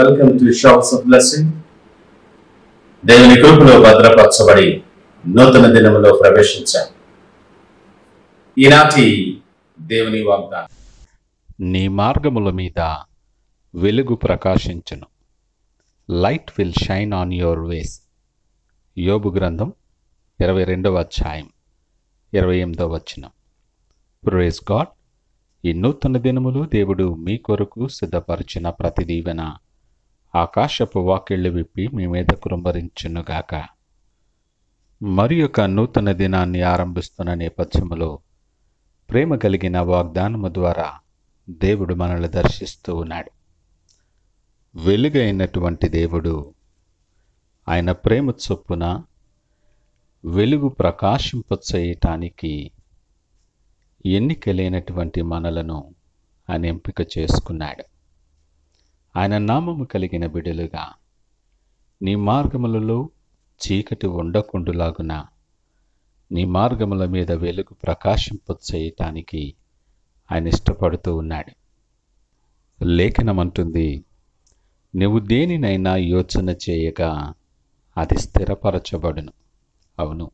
Welcome to shops of blessing. దేవుని కృపలో భద్రపరచబడి నూతన దినములో ప్రవేశించాం. ఈనాటి దేవుని వాగ్దానం, నీ మార్గముల మీద వెలుగు ప్రకాశించును. Light will shine on your ways. యోబు గ్రంథం 22వ అధ్యాయం 28వ వచనం. Praise God. ఈ నూతన దినములు దేవుడు మీ కొరకు సిద్ధపరిచిన ప్రతి దీవెన ఆకాశపు వాకిళ్ళు విప్పి మీ మీద కురంభరించునుగాక. మరి ఒక నూతన దినాన్ని ఆరంభిస్తున్న నేపథ్యములో ప్రేమ కలిగిన వాగ్దానము ద్వారా దేవుడు మనల్ని దర్శిస్తూ ఉన్నాడు. వెలుగైనటువంటి దేవుడు ఆయన ప్రేమ చొప్పున వెలుగు ప్రకాశింపచేయటానికి ఎన్నికలేనటువంటి మనలను ఆయన ఎంపిక చేసుకున్నాడు. ఆయన నామము కలిగిన బిడ్డలుగా నీ మార్గములలో చీకటి ఉండకుండులాగున నీ మార్గముల మీద వెలుగు ప్రకాశింపచేయటానికి ఆయన ఇష్టపడుతూ ఉన్నాడు. లేఖనమంటుంది, నువ్వు దేనినైనా యోచన చేయగా అది స్థిరపరచబడును. అవును,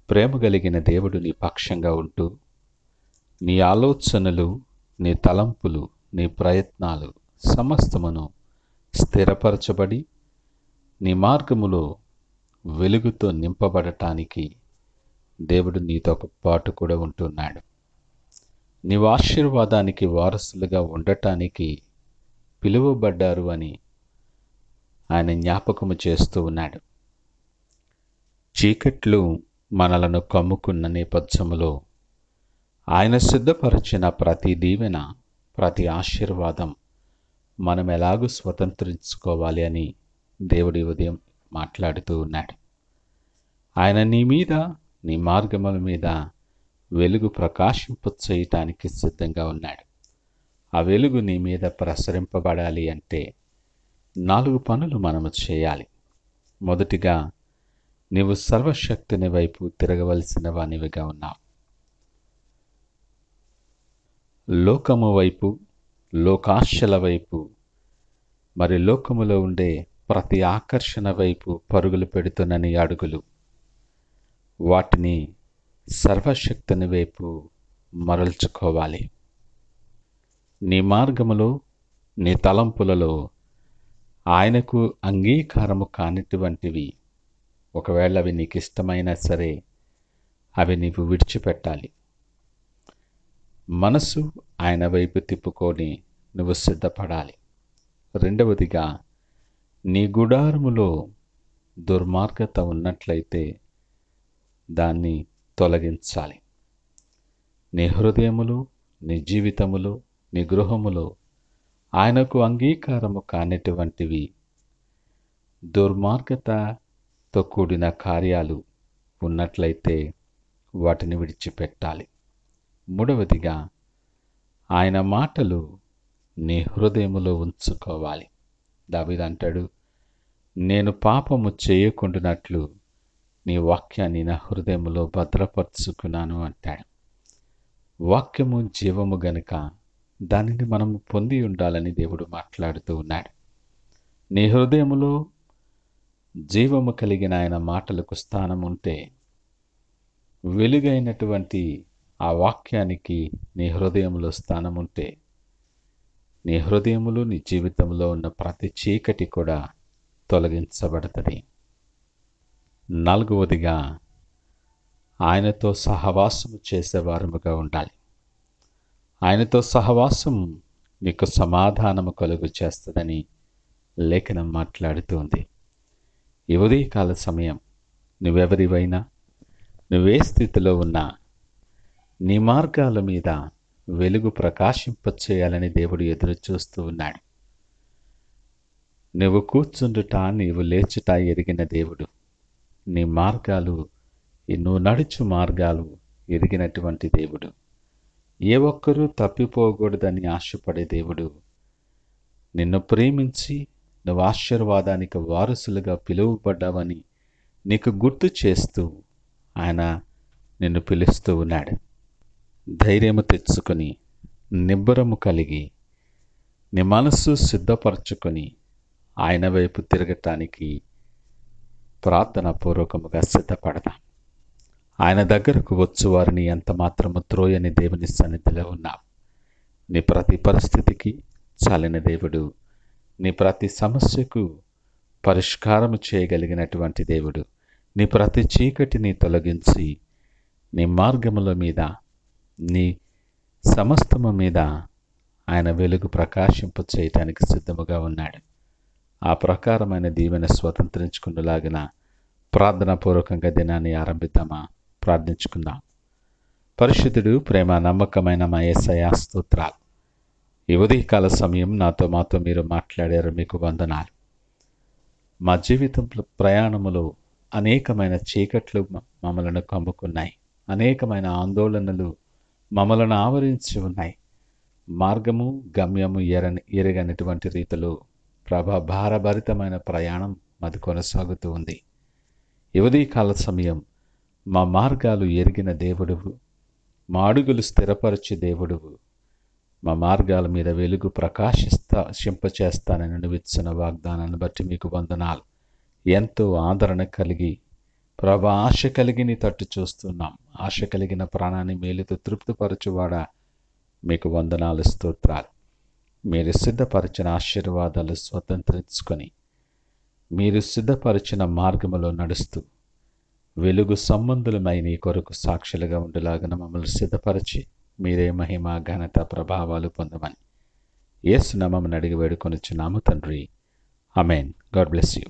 ప్రేమ కలిగిన దేవుడు నీ పక్షంగా ఉంటూ నీ ఆలోచనలు, నీ తలంపులు, నీ ప్రయత్నాలు సమస్తమును స్థిరపరచబడి నీ మార్గములో వెలుగుతో నింపబడటానికి దేవుడు నీతో పాటు కూడా ఉంటున్నాడు. నీవు ఆశీర్వాదానికి వారసులుగా ఉండటానికి పిలువబడ్డారు అని ఆయన జ్ఞాపకము చేస్తూ ఉన్నాడు. చీకట్లు మనలను కమ్ముకున్న నేపథ్యములో ఆయన సిద్ధపరిచిన ప్రతి దీవెన, ప్రతి ఆశీర్వాదం మనం ఎలాగూ స్వతంత్రించుకోవాలి అని దేవుడి ఉదయం మాట్లాడుతూ ఉన్నాడు. ఆయన నీ మీద, నీ మార్గముల మీద వెలుగు ప్రకాశింపచేయటానికి సిద్ధంగా ఉన్నాడు. ఆ వెలుగు నీ మీద ప్రసరింపబడాలి అంటే 4 పనులు మనము చేయాలి. మొదటిగా, నీవు సర్వశక్తిని వైపు తిరగవలసిన వానివిగా ఉన్నావు. లోకము వైపు, లోకాశల వైపు, మరి లోకములో ఉండే ప్రతి ఆకర్షణ వైపు పరుగులు పెడుతున్న నీ అడుగులు, వాటిని సర్వశక్తిని వైపు మరల్చుకోవాలి. నీ మార్గములో, నీ తలంపులలో ఆయనకు అంగీకారము కానిటువంటివి, ఒకవేళ అవి నీకు ఇష్టమైనా సరే, అవి నీవు విడిచిపెట్టాలి. మనసు ఆయన వైపు తిప్పుకొని నువ్వు సిద్ధపడాలి. రెండవదిగా, నీ గుడారములో దుర్మార్గత ఉన్నట్లయితే దాన్ని తొలగించాలి. నీ హృదయములో, నీ జీవితములో, నీ గృహములో ఆయనకు అంగీకారము కానిటువంటివి, దుర్మార్గతతో కూడిన కార్యాలు ఉన్నట్లయితే వాటిని విడిచిపెట్టాలి. మూడవదిగా, ఆయన మాటలు నీ హృదయములో ఉంచుకోవాలి. దావీదు అంటాడు, నేను పాపము చేయకుండానట్లు నీ వాక్యాన్ని నా హృదయములో భద్రపరుచుకున్నాను అంటాడు. వాక్యము జీవము గనుక దానిని మనము పొంది ఉండాలని దేవుడు మాట్లాడుతూ ఉన్నాడు. నీ హృదయములో జీవము కలిగిన ఆయన మాటలకు స్థానం ఉంటే, వెలుగైనటువంటి ఆ వాక్యానికి నీ హృదయంలో స్థానం ఉంటే, నీ హృదయములో, నీ జీవితంలో ఉన్న ప్రతి చీకటి కూడా తొలగించబడుతుంది. నాలుగవదిగా, ఆయనతో సహవాసము చేసేవారముగా ఉండాలి. ఆయనతో సహవాసం నీకు సమాధానము కలుగు చేస్తుందని లేఖనం మాట్లాడుతుంది. ఈ ఉదయకాల సమయం నువ్వెవరివైనా, నువ్వే స్థితిలో ఉన్నా, నీ మార్గాల మీద వెలుగు ప్రకాశింపచేయాలని దేవుడు ఎదురు చూస్తూ ఉన్నాడు. నువ్వు కూర్చుండుట, నీవు లేచుట ఎరిగిన దేవుడు. నీ మార్గాలు, నువ్వు నడుచు మార్గాలు ఎరిగినటువంటి దేవుడు. ఏ ఒక్కరూ తప్పిపోకూడదని ఆశపడే దేవుడు. నిన్ను ప్రేమించి నువ్వు ఆశీర్వాదానికి వారసులుగా పిలువబడ్డావని నీకు గుర్తు చేస్తూ ఆయన నిన్ను పిలుస్తూ ఉన్నాడు. ధైర్యము తెచ్చుకొని, నిబ్బరము కలిగి నీ మనస్సు సిద్ధపరచుకొని ఆయన వైపు తిరగటానికి ప్రార్థనా పూర్వకముగా సిద్ధపడదాం. ఆయన దగ్గరకు వచ్చు వారిని ఎంత మాత్రము త్రోయని దేవుని సన్నిధిలో ఉన్నాం. నీ ప్రతి పరిస్థితికి చాలిన దేవుడు, నీ ప్రతి సమస్యకు పరిష్కారము చేయగలిగినటువంటి దేవుడు, నీ ప్రతి చీకటిని తొలగించి నీ మార్గముల మీద, నీ సమస్తము మీద ఆయన వెలుగు ప్రకాశింప చేయటానికి సిద్ధముగా ఉన్నాడు. ఆ ప్రకారమైన దీవెన స్వతంత్రించుకునేలాగిన ప్రార్థనాపూర్వకంగా దినాన్ని ఆరంభిద్దామా? ప్రార్థించుకుందాం. పరిశుద్ధుడు, ప్రేమ నమ్మకమైన మా యేసయ్యా స్తోత్రాలు. ఈ ఉదయకాల సమయం మాతో మీరు మాట్లాడారు, మీకు వందనాలు. మా జీవితంలో ప్రయాణములో అనేకమైన చీకట్లు మమ్మలను కమ్ముకున్నాయి. అనేకమైన ఆందోళనలు మమ్మలను ఆవరించి ఉన్నాయి. మార్గము గమ్యము ఎరగనటువంటి రీతిలో భారభరితమైన ప్రయాణం మాది కొనసాగుతూ ఉంది. ఈ ఉదయకాల సమయం మా మార్గాలు ఎరిగిన దేవుడువు, మా అడుగులు స్థిరపరచే దేవుడువు, మా మార్గాల మీద వెలుగు ప్రకాశింపచేస్తానని నువ్వు ఇచ్చిన వాగ్దానాన్ని బట్టి మీకు వందనాలు. ఎంతో ఆదరణ కలిగి ఆశ కలిగి నీ తట్టు చూస్తున్నాం. ఆశ కలిగిన ప్రాణాన్ని మేలుతో తృప్తిపరచువాడా, మీకు వందనాలు, స్తోత్రాలు. మీరు సిద్ధపరిచిన ఆశీర్వాదాలు స్వతంత్రించుకొని మీరు సిద్ధపరిచిన మార్గములో నడుస్తూ వెలుగు సంబంధులమై నీ కొరకు సాక్షులుగా ఉండేలాగా మమ్మల్ని సిద్ధపరిచి మీరే మహిమ ఘనత ప్రభావాలు పొందమని యేసు నామమున అడిగి వేడుకొనుచున్నాము తండ్రి. ఆమేన్. God bless you.